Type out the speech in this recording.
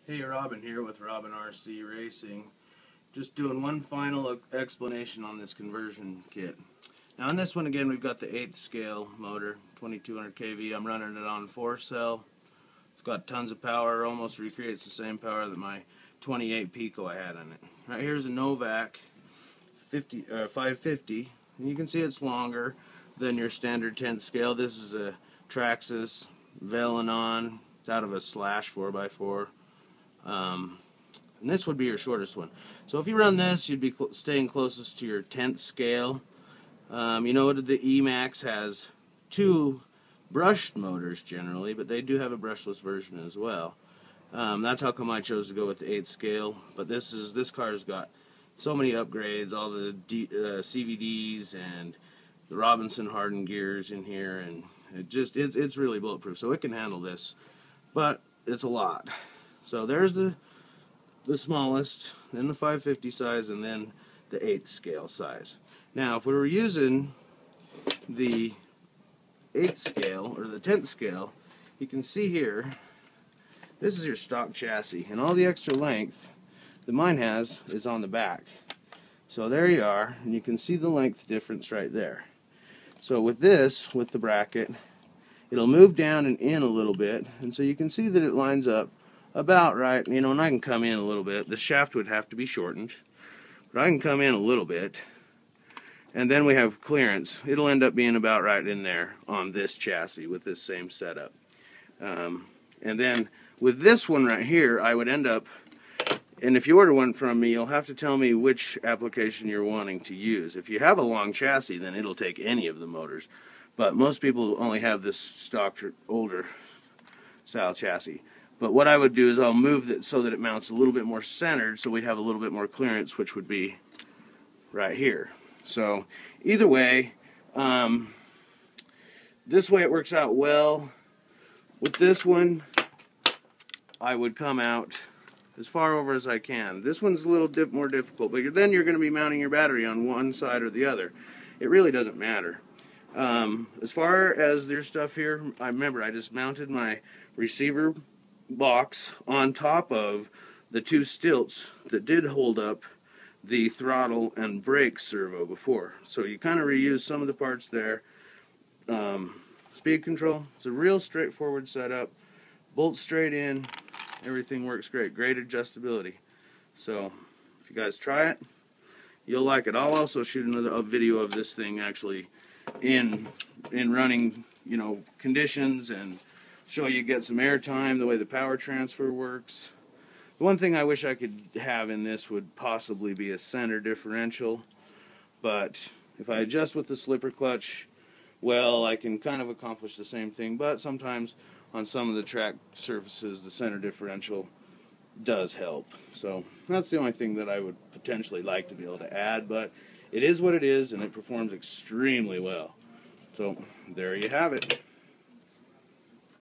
Hey, Robin here with Robin RC Racing. Just doing one final explanation on this conversion kit. Now on this one again we've got the 8th scale motor, 2200 kV. I'm running it on 4-cell. It's got tons of power, almost recreates the same power that my 28 Pico I had on it. Right here's a Novak 550, and you can see it's longer than your standard 10th scale. This is a Traxxas Velanon. It's out of a Slash 4x4. And this would be your shortest one. So if you run this, you'd be staying closest to your 10th scale. You know the T-maxx has 2 brushed motors generally, but they do have a brushless version as well. That's how come I chose to go with the 8th scale. But this car's got so many upgrades, all the CVDs and the Robinson hardened gears in here, and it's really bulletproof. So it can handle this, but it's a lot. So there's the smallest, then the 550 size, and then the 8th scale size. Now if we were using the 8th scale or the 10th scale, you can see here this is your stock chassis, and all the extra length that mine has is on the back. So there you are, and you can see the length difference right there. So with this, with the bracket, it'll move down and in a little bit, and so you can see that it lines up about right, you know, and I can come in a little bit. The shaft would have to be shortened, but I can come in a little bit, and then we have clearance. It'll end up being about right in there on this chassis with this same setup. And then with this one right here, I would end up, and if you order one from me, you'll have to tell me which application you're wanting to use. If you have a long chassis, then it'll take any of the motors, but most people only have this stock older style chassis. But what I would do is I'll move it so that it mounts a little bit more centered, so we have a little bit more clearance, which would be right here. So either way, this way it works out well. With this one, I would come out as far over as I can. This one's a little more difficult, but then you're going to be mounting your battery on one side or the other. It really doesn't matter. As far as their stuff here, I remember I just mounted my receiver box on top of the 2 stilts that did hold up the throttle and brake servo before. So you kind of reuse some of the parts there. Speed control, it's a real straightforward setup. Bolt straight in, everything works great. Great adjustability. So if you guys try it, you'll like it. I'll also shoot a video of this thing actually in running, you know, conditions, and show you get some air time, the way the power transfer works. The one thing I wish I could have in this would possibly be a center differential, but if I adjust with the slipper clutch, well, I can kind of accomplish the same thing, but sometimes on some of the track surfaces the center differential does help. So that's the only thing that I would potentially like to be able to add, but it is what it is, and it performs extremely well. So there you have it.